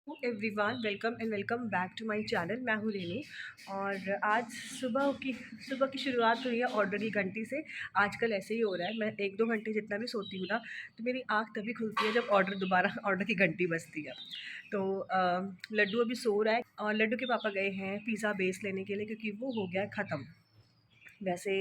Everyone, welcome and welcome back to my channel. मैं हूँ रेनी। और आज सुबह की शुरुआत हुई है ऑर्डर की घंटी से। आजकल ऐसे ही हो रहा है, मैं 1-2 घंटे जितना भी सोती हूँ ना, तो मेरी आँख तभी खुलती है जब दोबारा ऑर्डर की घंटी बजती है। तो लड्डू अभी सो रहा है और लड्डू के पापा गए हैं पिज़्ज़ा बेस लेने के लिए, क्योंकि वो हो गया है ख़त्म। वैसे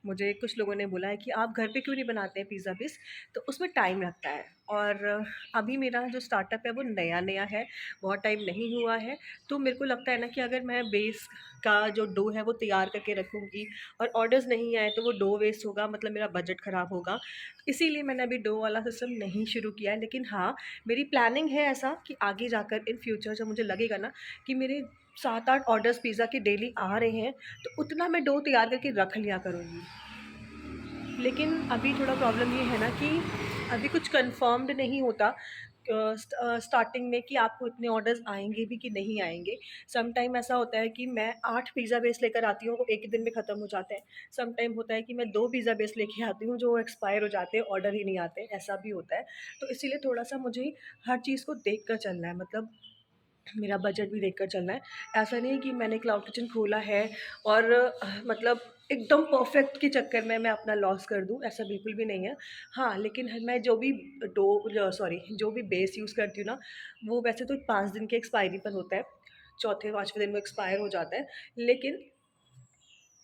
मुझे कुछ लोगों ने बोला है कि आप घर पे क्यों नहीं बनाते हैं पिज़्ज़ा बेस, तो उसमें टाइम लगता है। और अभी मेरा जो स्टार्टअप है वो नया-नया है, बहुत टाइम नहीं हुआ है। तो मेरे को लगता है ना कि अगर मैं बेस का जो डो है वो तैयार करके रखूँगी और ऑर्डर्स नहीं आए तो वो डो वेस्ट होगा, मतलब मेरा बजट ख़राब होगा। इसीलिए मैंने अभी डो वाला सिस्टम नहीं शुरू किया है। लेकिन हाँ, मेरी प्लानिंग है ऐसा कि आगे जाकर इन फ्यूचर जब मुझे लगेगा ना कि मेरे 7-8 ऑर्डर्स पिज़्ज़ा के डेली आ रहे हैं, तो उतना मैं डो तैयार करके रख लिया करूँगी। लेकिन अभी थोड़ा प्रॉब्लम ये है ना कि अभी कुछ कंफर्म्ड नहीं होता स्टार्टिंग में कि आपको इतने ऑर्डर्स आएँगे भी कि नहीं आएँगे। सम टाइम ऐसा होता है कि मैं 8 पिज़्ज़ा बेस लेकर आती हूँ, वो 1 ही दिन में ख़त्म हो जाते हैं। सम टाइम होता है कि मैं 2 पिज़्ज़ा बेस लेके आती हूँ, जो एक्सपायर हो जाते हैं, ऑर्डर ही नहीं आते, ऐसा भी होता है। तो इसीलिए थोड़ा-सा मुझे हर चीज़ को देख कर चलना है, मतलब मेरा बजट भी देखकर चलना है। ऐसा नहीं है कि मैंने क्लाउड किचन खोला है और मतलब एकदम परफ़ेक्ट के चक्कर में मैं अपना लॉस कर दूँ, ऐसा बिल्कुल भी नहीं है। हाँ, लेकिन मैं जो भी जो भी बेस यूज़ करती हूँ ना, वो वैसे तो 5 दिन की एक्सपायरी पर होता है। चौथे 5वें दिन वो एक्सपायर हो जाता है, लेकिन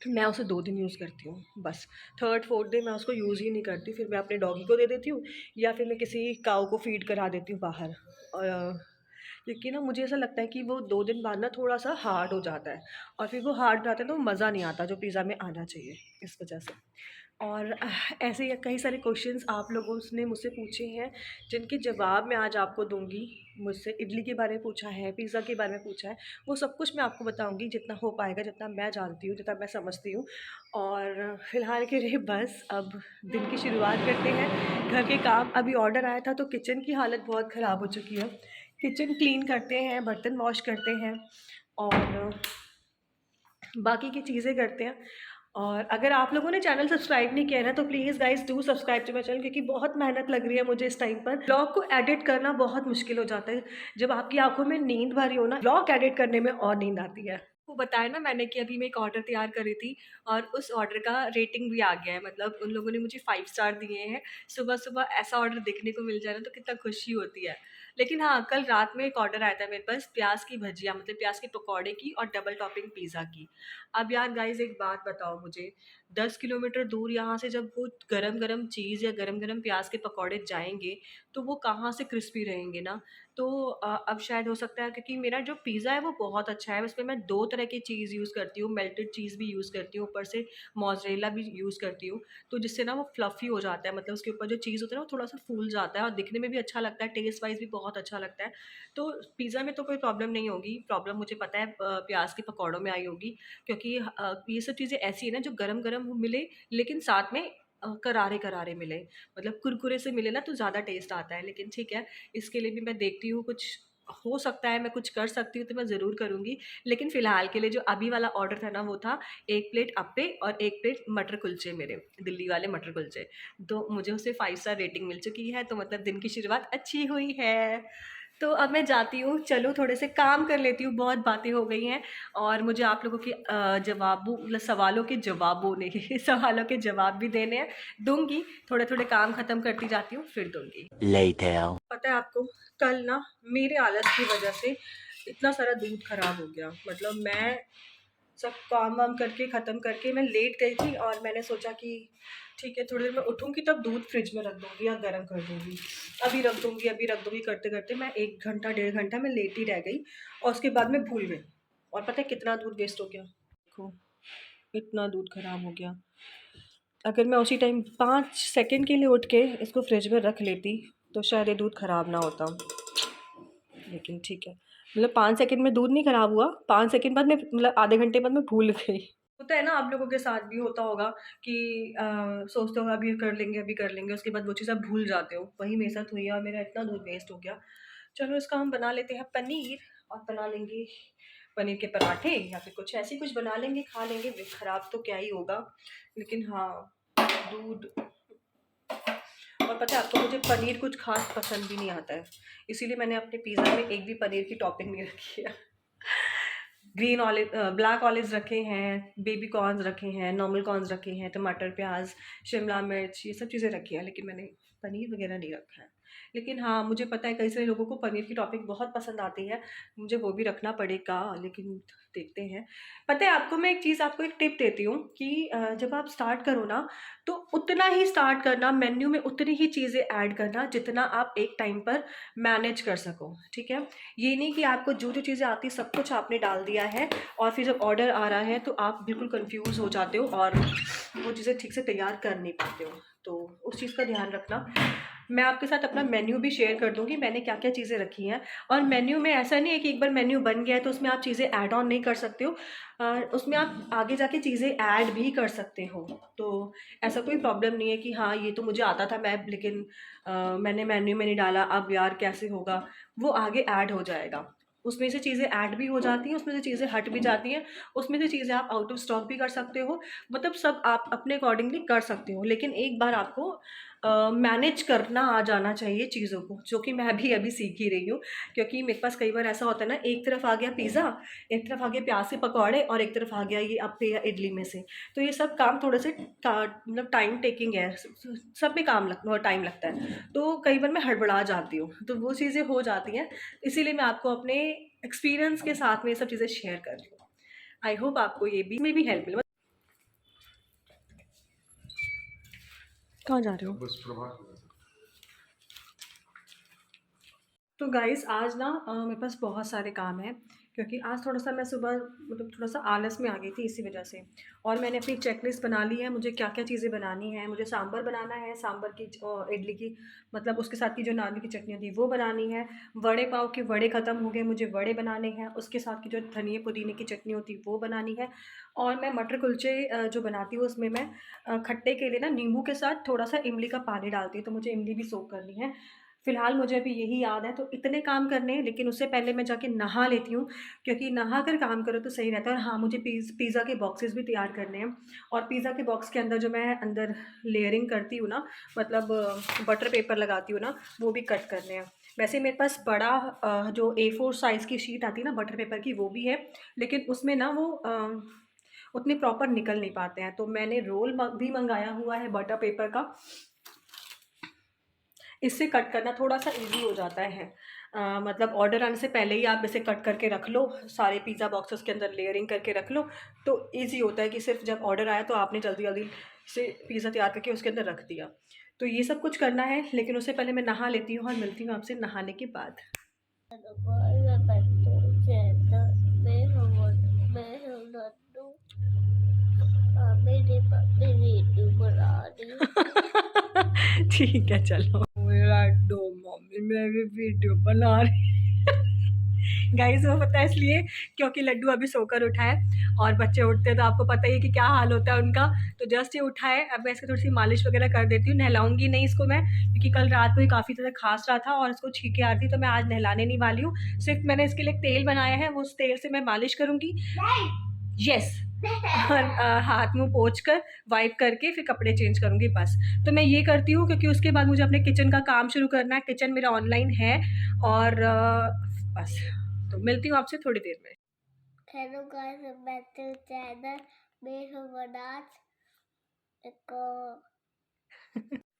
मैं उसे 2 दिन यूज़ करती हूँ बस। 3rd-4th डे मैं उसको यूज़ ही नहीं करती, फिर मैं अपने डॉगी को दे देती हूँ या फिर मैं किसी काऊ को फ़ीड करा देती हूँ बाहर। क्योंकि ना मुझे ऐसा लगता है कि वो 2 दिन बाद ना थोड़ा-सा हार्ड हो जाता है और फिर वो हार्ड हो जाता है तो मज़ा नहीं आता जो पिज़्ज़ा में आना चाहिए, इस वजह से। और ऐसे ही कई सारे क्वेश्चंस आप लोगों ने मुझसे पूछे हैं, जिनके जवाब मैं आज आपको दूँगी। मुझसे इडली के बारे में पूछा है, पिज़्ज़ा के बारे में पूछा है, वो सब कुछ मैं आपको बताऊँगी जितना हो पाएगा, जितना मैं जानती हूँ, जितना मैं समझती हूँ। और फ़िलहाल के लिए बस अब दिन की शुरुआत करते हैं। घर के काम, अभी ऑर्डर आया था तो किचन की हालत बहुत ख़राब हो चुकी है। किचन क्लीन करते हैं, बर्तन वॉश करते हैं और बाकी की चीज़ें करते हैं। और अगर आप लोगों ने चैनल सब्सक्राइब नहीं किया है ना, तो please guys do subscribe to my channel, क्योंकि बहुत मेहनत लग रही है मुझे इस टाइम पर। व्लॉग को एडिट करना बहुत मुश्किल हो जाता है। जब आपकी आँखों में नींद भरी हो ना, व्लॉग एडिट करने में और नींद आती है। वो बताया ना मैंने कि अभी मैं एक ऑर्डर तैयार करी थी और उस ऑर्डर का रेटिंग भी आ गया है, मतलब उन लोगों ने मुझे 5 स्टार दिए हैं। सुबह-सुबह ऐसा ऑर्डर देखने को मिल जाए ना तो कितना खुशी होती है। लेकिन हाँ, कल रात में एक ऑर्डर आया था मेरे पास प्याज़ की भजिया, मतलब प्याज़ के पकौड़े की और डबल टॉपिंग पिज़्ज़ा की। अब यार गाइज़ एक बात बताओ मुझे, 10 किलोमीटर दूर यहाँ से जब वो गरम-गरम चीज़ या गरम-गरम प्याज़ के पकौड़े जाएँगे, तो वो कहाँ से क्रिस्पी रहेंगे ना। तो अब शायद हो सकता है, क्योंकि मेरा जो पिज़्ज़ा है वो बहुत अच्छा है, उसमें मैं 2 तरह की चीज़ यूज़ करती हूँ, मेल्टेड चीज़ भी यूज़ करती हूँ, ऊपर से मोज़रेला भी यूज़ करती हूँ। तो जिससे ना वो फ्लफ़ी हो जाता है, मतलब उसके ऊपर जो चीज़ होता है ना वो थोड़ा-सा फूल जाता है और दिखने में भी अच्छा लगता है, टेस्ट वाइज़ भी बहुत अच्छा लगता है। तो पिज़्ज़ा में तो कोई प्रॉब्लम नहीं होगी, प्रॉब्लम मुझे पता है प्याज़ के पकौड़ों में आई होगी, क्योंकि ये सब चीज़ें ऐसी है ना जो गरम-गरम मिले, लेकिन साथ में करारे-करारे मिले, मतलब कुरकुरे से मिले ना तो ज़्यादा टेस्ट आता है। लेकिन ठीक है, इसके लिए भी मैं देखती हूँ, कुछ हो सकता है मैं कुछ कर सकती हूँ तो मैं ज़रूर करूँगी। लेकिन फ़िलहाल के लिए जो अभी वाला ऑर्डर था ना वो था 1 प्लेट अप्पे और 1 प्लेट मटर कुलचे मेरे, दिल्ली वाले मटर कुलचे। तो मुझे उसे 5 स्टार रेटिंग मिल चुकी है, तो मतलब दिन की शुरुआत अच्छी हुई है। तो अब मैं जाती हूँ, चलो थोड़े से काम कर लेती हूँ, बहुत बातें हो गई हैं और मुझे आप लोगों के जवाबों, मतलब सवालों के जवाबों नहीं सवालों के जवाब भी देने हैं, दूँगी। थोड़े-थोड़े काम ख़त्म करती जाती हूँ, फिर दूँगी। Later. पता है आपको, कल ना मेरे आलस की वजह से इतना सारा दूध खराब हो गया, मतलब मैं सब काम वाम करके ख़त्म करके मैं लेट गई थी और मैंने सोचा कि ठीक है थोड़ी देर में उठूँगी तब दूध फ्रिज में रख दूँगी या गर्म कर दूँगी, अभी रख दूँगी करते करते मैं 1 घंटा 1.5 घंटा मैं लेट ही रह गई और उसके बाद मैं भूल गई। और पता है कितना दूध वेस्ट हो गया, देखो इतना दूध खराब हो गया। अगर मैं उसी टाइम 5 सेकंड के लिए उठ के इसको फ्रिज में रख लेती तो शायद ये दूध खराब ना होता। लेकिन ठीक है, मतलब 5 सेकंड में दूध नहीं खराब हुआ, 5 सेकंड बाद मैं, मतलब आधे घंटे बाद मैं भूल गई। होता है ना, आप लोगों के साथ भी होता होगा कि सोचते हो अभी कर लेंगे, उसके बाद वो चीज़ आप भूल जाते हो। वही मेरे साथ हुई है और मेरा इतना दूध वेस्ट हो गया। चलो इसका हम बना लेते हैं पनीर और बना लेंगे पनीर के पराठे या फिर कुछ ऐसे कुछ बना लेंगे, खा लेंगे। वे खराब तो क्या ही होगा, लेकिन हाँ, दूध और पता है आपको, मुझे पनीर कुछ खास पसंद भी नहीं आता है, इसीलिए मैंने अपने पिज़्ज़ा में एक भी पनीर की टॉपिंग नहीं रखी है। ग्रीन ऑलिव, ब्लैक ऑलिव्स रखे हैं, बेबी कॉर्न्स रखे हैं, नॉर्मल कॉर्न्स रखे हैं, टमाटर, प्याज, शिमला मिर्च, ये सब चीज़ें रखी हैं, लेकिन मैंने पनीर वगैरह नहीं रखा है। लेकिन हाँ, मुझे पता है कई सारे लोगों को पनीर की टॉपिंग बहुत पसंद आती है, मुझे वो भी रखना पड़ेगा, लेकिन देखते हैं। पता है आपको, मैं एक चीज़, आपको एक टिप देती हूँ कि जब आप स्टार्ट करो ना, तो उतना ही स्टार्ट करना, मेन्यू में उतनी ही चीज़ें ऐड करना जितना आप एक टाइम पर मैनेज कर सको, ठीक है? ये नहीं कि आपको जो चीज़ें आती सब कुछ आपने डाल दिया है और फिर जब ऑर्डर आ रहा है तो आप बिल्कुल कंफ्यूज हो जाते हो और वो चीज़ें ठीक से तैयार कर नहीं पाते हो। तो उस चीज़ का ध्यान रखना। मैं आपके साथ अपना मेन्यू भी शेयर कर दूँगी, मैंने क्या-क्या चीज़ें रखी हैं। और मेन्यू में ऐसा नहीं है कि एक बार मेन्यू बन गया है तो उसमें आप चीज़ें ऐड ऑन नहीं कर सकते हो। उसमें आप आगे जाके चीज़ें ऐड भी कर सकते हो। तो ऐसा कोई प्रॉब्लम नहीं है कि हाँ, ये तो मुझे आता था मैं, लेकिन मैंने मेन्यू में नहीं डाला, अब यार कैसे होगा? वो आगे ऐड हो जाएगा। उसमें से चीज़ें ऐड भी हो जाती हैं, उसमें से चीज़ें हट भी जाती हैं, उसमें से चीज़ें आप आउट ऑफ स्टॉक भी कर सकते हो, मतलब सब आप अपने अकॉर्डिंगली कर सकते हो। लेकिन एक बार आपको मैनेज करना आ जाना चाहिए चीज़ों को, जो कि मैं भी अभी सीख ही रही हूँ। क्योंकि मेरे पास कई बार ऐसा होता है ना, एक तरफ आ गया पिज़्ज़ा, एक तरफ आ गया प्याज के पकौड़े और एक तरफ आ गया ये अप्पे या इडली में से। तो ये सब काम थोड़े से मतलब टाइम टेकिंग है, सब में काम टाइम लगता है, तो कई बार मैं हड़बड़ा जाती हूँ, तो वो चीज़ें हो जाती हैं। इसीलिए मैं आपको अपने एक्सपीरियंस के साथ में ये सब चीज़ें शेयर कर रही हूँ। आई होप आपको ये भी में भी हेल्प मिले। कहाँ जा रहे हो? बस प्रभात। तो गाइस आज ना मेरे पास बहुत सारे काम हैं, क्योंकि आज थोड़ा-सा मैं सुबह मतलब थोड़ा-सा आलस में आ गई थी इसी वजह से। और मैंने अपनी चेकलिस्ट बना ली है, मुझे क्या-क्या चीज़ें बनानी हैं। मुझे सांभर बनाना है, सांभर की इडली की, मतलब उसके साथ की जो नारियल की चटनी होती है वो बनानी है। वड़े पाव के वड़े ख़त्म हो गए, मुझे वड़े बनाने हैं। उसके साथ की जो धनिये पुदीने की चटनी होती है वो बनानी है। और मैं मटर कुलचे जो बनाती हूँ उसमें मैं खट्टे के लिए ना नींबू के साथ थोड़ा-सा इमली का पानी डालती हूँ, तो मुझे इमली भी सोक करनी है। फ़िलहाल मुझे अभी यही याद है, तो इतने काम करने हैं, लेकिन उससे पहले मैं जाके नहा लेती हूँ, क्योंकि नहा कर काम करो तो सही रहता है। और हाँ, मुझे पिज़्ज़ा के बॉक्सेस भी तैयार करने हैं, और पिज़्ज़ा के बॉक्स के अंदर जो मैं अंदर लेयरिंग करती हूँ ना, मतलब बटर पेपर लगाती हूँ ना, वो भी कट करने हैं। वैसे मेरे पास बड़ा जो A4 साइज़ की शीट आती है ना बटर पेपर की, वो भी है, लेकिन उसमें ना वो उतने प्रॉपर निकल नहीं पाते हैं, तो मैंने रोल भी मँगाया हुआ है बटर पेपर का। इससे कट करना थोड़ा-सा ईज़ी हो जाता है। मतलब ऑर्डर आने से पहले ही आप इसे कट करके रख लो, सारे पिज़्ज़ा बॉक्सेस के अंदर लेयरिंग करके रख लो, तो ईज़ी होता है कि सिर्फ जब ऑर्डर आया तो आपने जल्दी-जल्दी से पिज़्ज़ा तैयार करके उसके अंदर रख दिया। तो ये सब कुछ करना है, लेकिन उससे पहले मैं नहा लेती हूँ और मिलती हूँ आपसे नहाने के बाद। ठीक है चलो। लड्डू मम्मी मैं भी वीडियो बना रही गाइस, वो पता है इसलिए क्योंकि लड्डू अभी सोकर उठा है, और बच्चे उठते हैं तो आपको पता ही है कि क्या हाल होता है उनका। तो जस्ट ये उठा है, अब मैं इसको थोड़ी सी मालिश वगैरह कर देती हूँ। नहलाऊंगी नहीं इसको मैं, क्योंकि कल रात को ही काफ़ी ज़्यादा खांस रहा था और इसको छींके आ रही थी, तो मैं आज नहलाने नहीं वाली हूँ। सिर्फ मैंने इसके लिए तेल बनाया है, वो उस तेल से मैं मालिश करूँगी। यस। और हाथ मुँह पोंछ कर वाइप करके फिर कपड़े चेंज करूँगी बस। तो मैं ये करती हूँ, क्योंकि उसके बाद मुझे अपने किचन का काम शुरू करना है। किचन मेरा ऑनलाइन है, और बस। तो मिलती हूँ आपसे थोड़ी देर में। Hello guys, back to channel. मैं हूँ मनाज।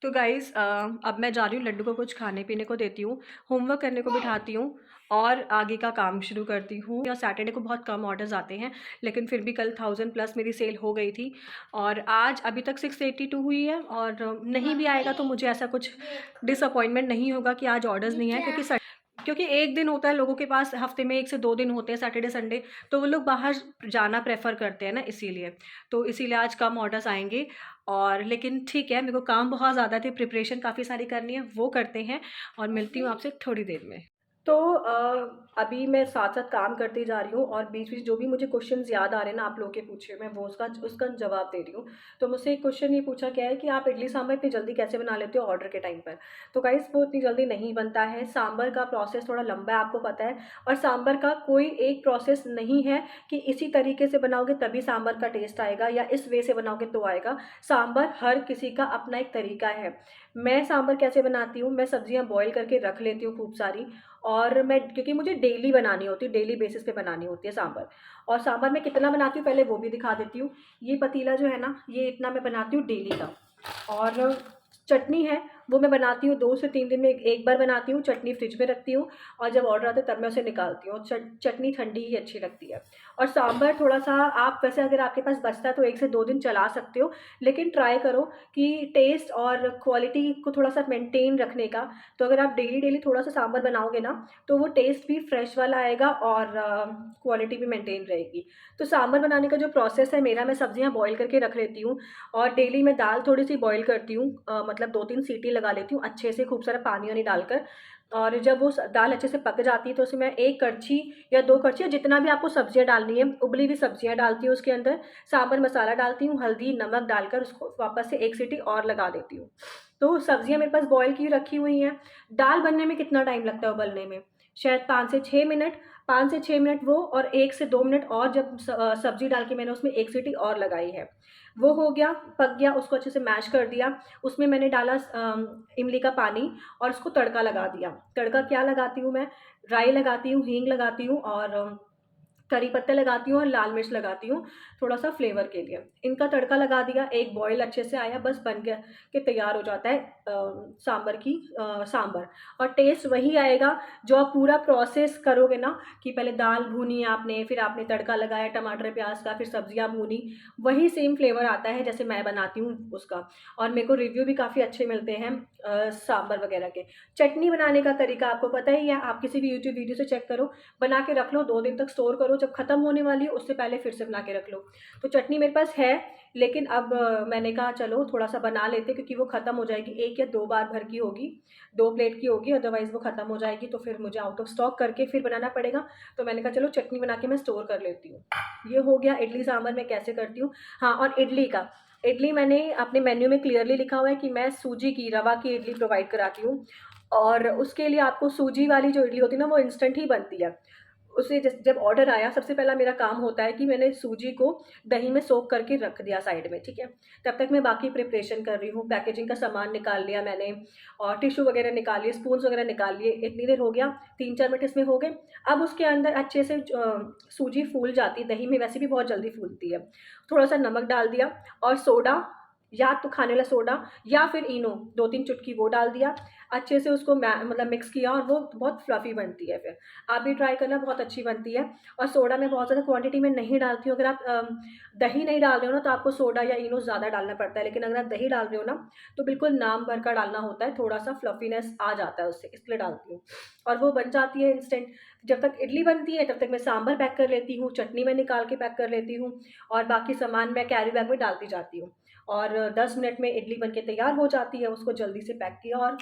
तो गाइज़ अब मैं जा रही हूँ, लड्डू को कुछ खाने पीने को देती हूँ, होमवर्क करने को बिठाती हूँ और आगे का काम शुरू करती हूँ। और सैटरडे को बहुत कम ऑर्डर्स आते हैं, लेकिन फिर भी कल 1000 प्लस मेरी सेल हो गई थी, और आज अभी तक 682 हुई है। और नहीं भी आएगा तो मुझे ऐसा कुछ डिसअपॉइंटमेंट नहीं होगा कि आज ऑर्डर्स नहीं है, क्योंकि एक दिन होता है लोगों के पास, हफ्ते में 1 से 2 दिन होते हैं, सैटरडे संडे, तो वो लोग बाहर जाना प्रेफर करते हैं ना, इसीलिए। तो इसीलिए आज कम ऑर्डर्स आएंगे। और लेकिन ठीक है, मेरे को काम बहुत ज़्यादा थे, प्रिपरेशन काफ़ी सारी करनी है, वो करते हैं और मिलती हूँ आपसे थोड़ी देर में। तो अभी मैं साथ साथ काम करती जा रही हूँ और बीच बीच जो भी मुझे क्वेश्चंस याद आ रहे हैं ना आप लोग के पूछे, मैं वो उसका उसका जवाब दे रही हूँ। तो मुझसे एक क्वेश्चन ये पूछा गया है कि आप इडली सांभर इतनी जल्दी कैसे बना लेते हो ऑर्डर के टाइम पर। तो गाइस वो इतनी जल्दी नहीं बनता है, सांभर का प्रोसेस थोड़ा लंबा है, आपको पता है। और सांभर का कोई एक प्रोसेस नहीं है कि इसी तरीके से बनाओगे तभी सांभर का टेस्ट आएगा या इस वे से बनाओगे तो आएगा। सांभर हर किसी का अपना एक तरीका है। मैं सांभर कैसे बनाती हूँ, मैं सब्जियाँ बॉईल करके रख लेती हूँ खूब सारी, और मैं क्योंकि मुझे डेली बनानी होती है, डेली बेसिस पे बनानी होती है सांभर। और सांभर मैं कितना बनाती हूँ पहले वो भी दिखा देती हूँ। ये पतीला जो है ना, ये इतना मैं बनाती हूँ डेली का। और चटनी है वो मैं बनाती हूँ 2 से 3 दिन में एक बार बनाती हूँ, चटनी फ्रिज में रखती हूँ और जब ऑर्डर आता है तब मैं उसे निकालती हूँ। चटनी ठंडी ही अच्छी लगती है। और सांभर थोड़ा सा आप वैसे अगर आपके पास बचता है तो 1 से 2 दिन चला सकते हो, लेकिन ट्राई करो कि टेस्ट और क्वालिटी को थोड़ा सा मेंटेन रखने का। तो अगर आप डेली डेली थोड़ा सा सांभर बनाओगे ना तो वो टेस्ट भी फ्रेश वाला आएगा और क्वालिटी भी मेंटेन रहेगी। तो सांभर बनाने का जो प्रोसेस है मेरा, मैं सब्जियां बॉईल करके रख लेती हूँ और डेली मैं दाल थोड़ी सी बॉईल करती हूँ, मतलब 2-3 सीटी लगा लेती हूँ अच्छे से, खूब सारा पानी वानी डालकर। और जब वो दाल अच्छे से पक जाती है तो उसमें मैं 1 कड़छी या 2 कड़छी, जितना भी आपको सब्जियां डालनी है, उबली हुई सब्जियां डालती हूँ उसके अंदर। सांभर मसाला डालती हूँ, हल्दी नमक डालकर उसको वापस से 1 सीटी और लगा देती हूँ। तो सब्जियां मेरे पास बॉईल की रखी हुई हैं। दाल बनने में कितना टाइम लगता है उबलने में, शायद 5 से 6 मिनट। 5 से 6 मिनट वो, और 1 से 2 मिनट और जब सब्जी डाल के मैंने उसमें 1 सीटी और लगाई है। वो हो गया, पक गया, उसको अच्छे से मैश कर दिया। उसमें मैंने डाला इमली का पानी और उसको तड़का लगा दिया। तड़का क्या लगाती हूँ मैं, राई लगाती हूँ, हींग लगाती हूँ और करी पत्ते लगाती हूँ और लाल मिर्च लगाती हूँ थोड़ा सा फ्लेवर के लिए। इनका तड़का लगा दिया, एक बॉयल अच्छे से आया, बस बन गया के तैयार हो जाता है सांभर। और टेस्ट वही आएगा जो आप पूरा प्रोसेस करोगे ना, कि पहले दाल भूनी आपने, फिर आपने तड़का लगाया टमाटर प्याज का, फिर सब्जियां भूनी, वही सेम फ्लेवर आता है जैसे मैं बनाती हूँ उसका। और मेरे को रिव्यू भी काफ़ी अच्छे मिलते हैं सांभर वगैरह के। चटनी बनाने का तरीका आपको पता ही है, आप किसी भी यूट्यूब वीडियो से चेक करो, बना के रख लो, 2 दिन तक स्टोर करो, जब खत्म होने वाली है उससे पहले फिर से बना के रख लो। तो चटनी मेरे पास है, लेकिन अब मैंने कहा चलो थोड़ा सा बना लेते, क्योंकि वो ख़त्म हो जाएगी, 1 या 2 बार भर की होगी, 2 प्लेट की होगी, अदरवाइज़ वो ख़त्म हो जाएगी तो फिर मुझे आउट ऑफ स्टॉक करके फिर बनाना पड़ेगा। तो मैंने कहा चलो चटनी बना के मैं स्टोर कर लेती हूँ। ये हो गया इडली सांभर मैं कैसे करती हूँ। हाँ, और इडली मैंने अपने मेन्यू में क्लियरली लिखा हुआ है कि मैं सूजी की, रवा की इडली प्रोवाइड कराती हूँ। और उसके लिए आपको सूजी वाली जो इडली होती है ना वो इंस्टेंट ही बनती है। उसे जब ऑर्डर आया, सबसे पहला मेरा काम होता है कि मैंने सूजी को दही में सोक करके रख दिया साइड में, ठीक है। तब तक मैं बाकी प्रिपरेशन कर रही हूँ, पैकेजिंग का सामान निकाल लिया मैंने और टिश्यू वगैरह निकाल लिए, स्पून्स वगैरह निकाल लिए। इतनी देर हो गया, 3-4 मिनट इसमें हो गए। अब उसके अंदर अच्छे से सूजी फूल जाती है, दही में वैसे भी बहुत जल्दी फूलती है। थोड़ा सा नमक डाल दिया और सोडा, या तो खाने वाला सोडा या फिर इनो, 2-3 चुटकी वो डाल दिया। अच्छे से उसको मतलब मिक्स किया और वो बहुत फ्लफ़ी बनती है फिर। आप भी ट्राई करना, बहुत अच्छी बनती है। और सोडा मैं बहुत ज़्यादा क्वांटिटी में नहीं डालती हूँ। अगर आप दही नहीं डाल रहे हो ना तो आपको सोडा या इनो ज़्यादा डालना पड़ता है, लेकिन अगर आप दही डाल रहे हो ना तो बिल्कुल नाम भर का डालना होता है, थोड़ा-सा फ्लफ़ीनेस आ जाता है उससे, इसलिए डालती हूँ। और वो बन जाती है इंस्टेंट। जब तक इडली बनती है तब तक मैं सांभर पैक कर लेती हूँ, चटनी मैं निकाल के पैक कर लेती हूँ और बाकी सामान मैं कैरी बैग में डालती जाती हूँ। और 10 मिनट में इडली बन के तैयार हो जाती है, उसको जल्दी से पैक किया और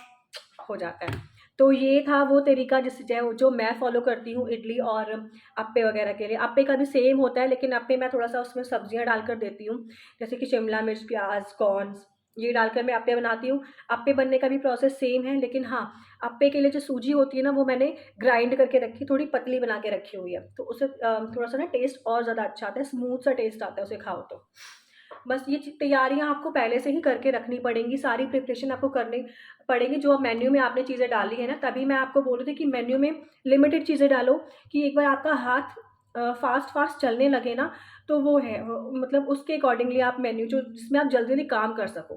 हो जाता है। तो ये था वो तरीका जो मैं फ़ॉलो करती हूँ इडली और अप्पे वगैरह के लिए। अप्पे का भी सेम होता है, लेकिन अप्पे मैं थोड़ा-सा उसमें सब्जियाँ डालकर देती हूँ, जैसे कि शिमला मिर्च, प्याज़, कॉर्न्स, ये डालकर मैं अप्पे बनाती हूँ। अप्पे बनने का भी प्रोसेस सेम है, लेकिन हाँ, अप्पे के लिए जो सूजी होती है ना वो मैंने ग्राइंड करके रखी, थोड़ी पतली बना के रखी हुई है। तो उससे थोड़ा-सा ना टेस्ट और ज़्यादा अच्छा आता है, स्मूथ सा टेस्ट आता है उसे खाओ तो। बस ये तैयारियाँ आपको पहले से ही करके रखनी पड़ेंगी, सारी प्रिपरेशन आपको करनी पड़ेगी। जो मेन्यू में आपने चीज़ें डाली है ना, तभी मैं आपको बोल रही थी कि मेन्यू में लिमिटेड चीज़ें डालो, कि एक बार आपका हाथ फ़ास्ट चलने लगे ना, तो वो है मतलब उसके अकॉर्डिंगली आप मेन्यू जो जिसमें आप जल्दी-जल्दी काम कर सको।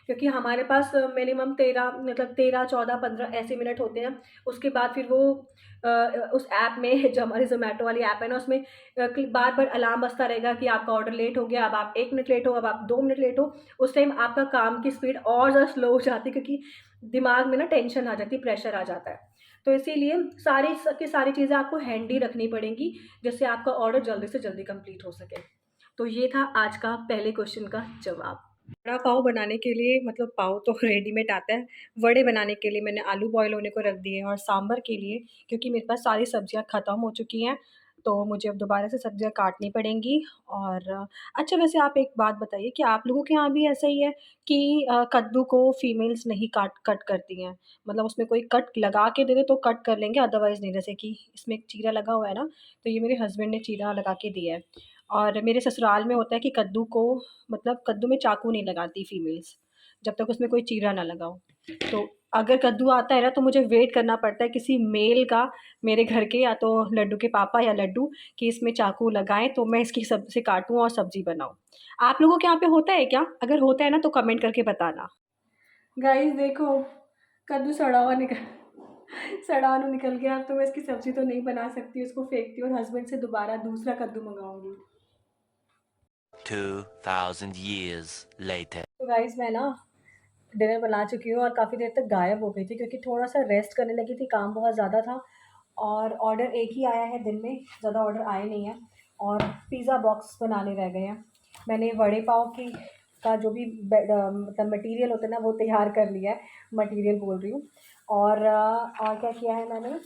क्योंकि हमारे पास मिनिमम 13 मतलब 13, 14, 15 ऐसे मिनट होते हैं। उसके बाद फिर वो उस ऐप में जो हमारी ज़ोमैटो वाली ऐप है ना, उसमें बार-बार अलार्म बजता रहेगा कि आपका ऑर्डर लेट हो गया, अब आप 1 मिनट लेट हो, अब आप 2 मिनट लेट हो। उस टाइम आपका काम की स्पीड और ज़्यादा स्लो हो जाती है, क्योंकि दिमाग में ना टेंशन आ जाती है, प्रेशर आ जाता है। तो इसीलिए सारी की सारी चीज़ें आपको हैंडी रखनी पड़ेंगी, जिससे आपका ऑर्डर जल्दी से जल्दी कंप्लीट हो सके। तो ये था आज का पहले क्वेश्चन का जवाब। वड़ा पाव बनाने के लिए मतलब पाव तो रेडीमेड आता है, वड़े बनाने के लिए मैंने आलू बॉयल होने को रख दिए हैं और सांभर के लिए क्योंकि मेरे पास सारी सब्जियाँ ख़त्म हो चुकी हैं, तो मुझे अब दोबारा से सब्जियाँ काटनी पड़ेंगी। और अच्छा वैसे आप एक बात बताइए कि आप लोगों के यहाँ भी ऐसा ही है कि कद्दू को फीमेल्स नहीं कट करती हैं? मतलब उसमें कोई कट लगा के दे दे तो कट कर लेंगे अदरवाइज़ नहीं, जैसे कि इसमें एक चीरा लगा हुआ है ना, तो ये मेरे हस्बैंड ने चीरा लगा के दिया है। और मेरे ससुराल में होता है कि कद्दू को मतलब कद्दू में चाकू नहीं लगाती फीमेल्स, जब तक उसमें कोई चीरा ना लगा हो। तो अगर कद्दू आता है ना तो मुझे वेट करना पड़ता है किसी मेल का, मेरे घर के या तो लड्डू के पापा या लड्डू, कि इसमें चाकू लगाएँ तो मैं इसकी सब से काटूँ और सब्ज़ी बनाऊँ। आप लोगों के यहाँ पे होता है क्या? अगर होता है ना तो कमेंट करके बताना। गाइस देखो, कद्दू सड़ा हुआ निकल गया। अब तो मैं इसकी सब्ज़ी तो नहीं बना सकती, उसको फेंकती हूँ और हस्बैंड से दोबारा दूसरा कद्दू मँगाऊँगी। 2000 years later. तो गाइस मैं ना डिनर बना चुकी हूँ और काफ़ी देर तक गायब हो गई थी क्योंकि थोड़ा-सा रेस्ट करने लगी थी, काम बहुत ज़्यादा था। और ऑर्डर एक ही आया है दिन में, ज़्यादा ऑर्डर आए नहीं हैं और पिज़्ज़ा बॉक्स बनाने रह गए हैं। मैंने वड़े पाव की का जो भी मतलब मटीरियल होता है ना वो तैयार कर लिया है, मटीरियल बोल रही हूँ। और क्या किया है मैंने,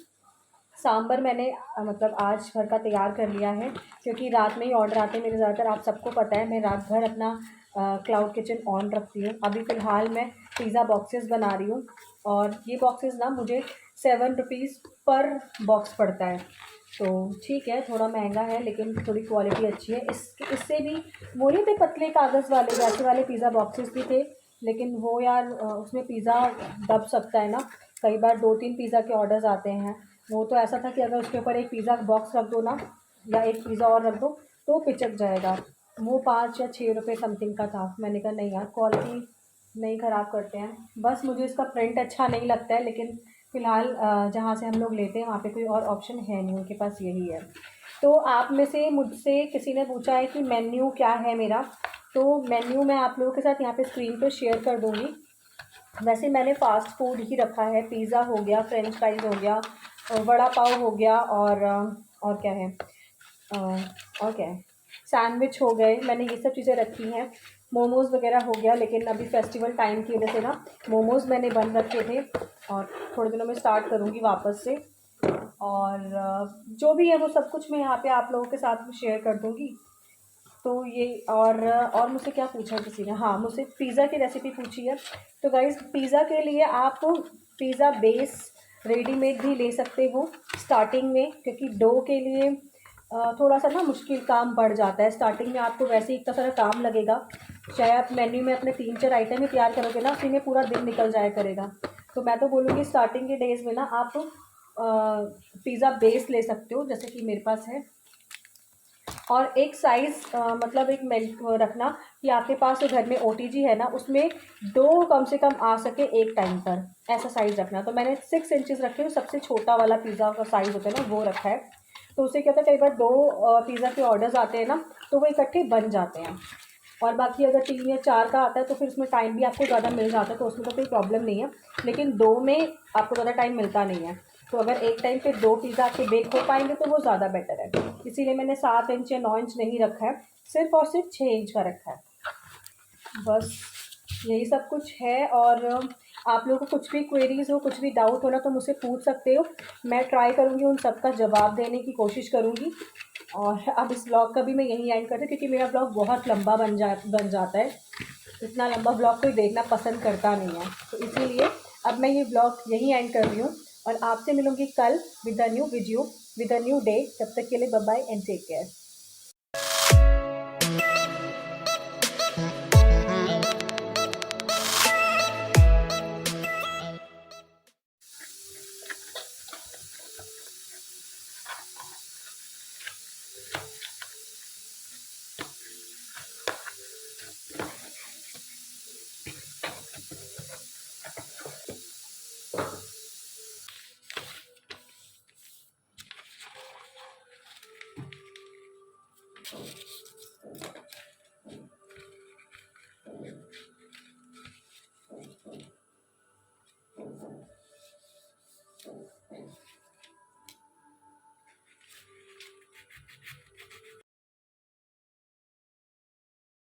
सांभर मैंने मतलब आज भर का तैयार कर लिया है क्योंकि रात में ही ऑर्डर आते हैं मेरे ज़्यादातर, आप सबको पता है मैं रात भर अपना क्लाउड किचन ऑन रखती हूँ। अभी फ़िलहाल मैं पिज़्ज़ा बॉक्सेस बना रही हूँ और ये बॉक्सेस ना मुझे 7 रुपीज़ पर बॉक्स पड़ता है। तो ठीक है, थोड़ा महंगा है लेकिन थोड़ी क्वालिटी अच्छी है। इससे भी वो नहीं थे पतले कागज़ वाले, वैसे वाले पिज़्ज़ा बॉक्सेस भी थे, लेकिन वो यार उसमें पिज़्ज़ा दब सकता है ना, कई बार 2-3 पिज़्ज़ा के ऑर्डर्स आते हैं। वो तो ऐसा था कि अगर उसके ऊपर एक पिज़्ज़ा बॉक्स रख दो ना या एक पिज़्ज़ा और रख दो तो पिचक जाएगा। वो 5 या 6 रुपए समथिंग का था। मैंने कहा नहीं यार, क्वालिटी नहीं ख़राब करते हैं। बस मुझे इसका प्रिंट अच्छा नहीं लगता है, लेकिन फ़िलहाल जहाँ से हम लोग लेते हैं वहाँ पे कोई और ऑप्शन है नहीं, उनके पास यही है। तो आप में से मुझसे किसी ने पूछा है कि मेन्यू क्या है मेरा, तो मेन्यू मैं आप लोगों के साथ यहाँ पे स्क्रीन पे शेयर कर दूँगी। वैसे मैंने फ़ास्ट फूड ही रखा है, पिज़्ज़ा हो गया, फ्रेंच फ्राइज़ हो गया, वड़ा पाव हो गया और क्या है, अ, और क्या है, सैंडविच हो गए, मैंने ये सब चीज़ें रखी हैं। मोमोज़ वगैरह हो गया, लेकिन अभी फेस्टिवल टाइम की वजह से ना मोमोज़ मैंने बंद रखे थे और थोड़े दिनों में स्टार्ट करूँगी वापस से। और जो भी है वो सब कुछ मैं यहाँ पे आप लोगों के साथ में शेयर कर दूँगी। तो ये और मुझसे क्या पूछा है किसी ने, हाँ मुझसे पिज़्ज़ा की रेसिपी पूछी है। तो गाइस पिज़्ज़ा के लिए आप पिज़्ज़ा बेस रेडीमेड भी ले सकते हो स्टार्टिंग में, क्योंकि डो के लिए थोड़ा सा ना मुश्किल काम बढ़ जाता है। स्टार्टिंग में आपको वैसे ही इतना सारा काम लगेगा, चाहे आप मेन्यू में अपने 3-4 आइटम ही तैयार करोगे ना, उसी में पूरा दिन निकल जाया करेगा। तो मैं तो बोलूँगी स्टार्टिंग के डेज़ में ना आप पिज़्ज़ा बेस ले सकते हो, जैसे कि मेरे पास है। और एक साइज़ मतलब एक मेल रखना कि आपके पास जो घर में ओटीजी है ना उसमें 2 कम से कम आ सके एक टाइम पर, ऐसा साइज़ रखना। तो मैंने 6 इंचेस रखे हैं, सबसे छोटा वाला पिज़्ज़ा का साइज़ होता है ना वो रखा है। तो उससे क्या होता है, कई बार 2 पिज़्ज़ा के ऑर्डर्स आते हैं ना तो वो इकट्ठे बन जाते हैं। और बाकी अगर 3 या 4 का आता है तो फिर उसमें टाइम भी आपको ज़्यादा मिल जाता है, तो उसमें तो कोई प्रॉब्लम नहीं है। लेकिन 2 में आपको ज़्यादा टाइम मिलता नहीं है, तो अगर एक टाइम पे 2 पिज़्ज़ा आपके बेक हो पाएँगे तो वो ज़्यादा बेटर है। इसीलिए मैंने 7 इंच या 9 इंच नहीं रखा है, सिर्फ़ और सिर्फ 6 इंच का रखा है। बस यही सब कुछ है। और आप लोगों को कुछ भी क्वेरीज़ हो, कुछ भी डाउट हो ना तो मुझसे पूछ सकते हो। मैं ट्राई करूँगी उन सब का जवाब देने की कोशिश करूँगी। और अब इस ब्लॉग का भी मैं यहीं एंड करती हूँ क्योंकि मेरा ब्लॉग बहुत लंबा बन जाता है। इतना लंबा ब्लॉग कोई देखना पसंद करता नहीं है, तो इसीलिए अब मैं ये ब्लॉग यहीं एंड कर रही हूँ और आपसे मिलूँगी कल with a new video, with a new day. तब तक के लिए bye bye and take care.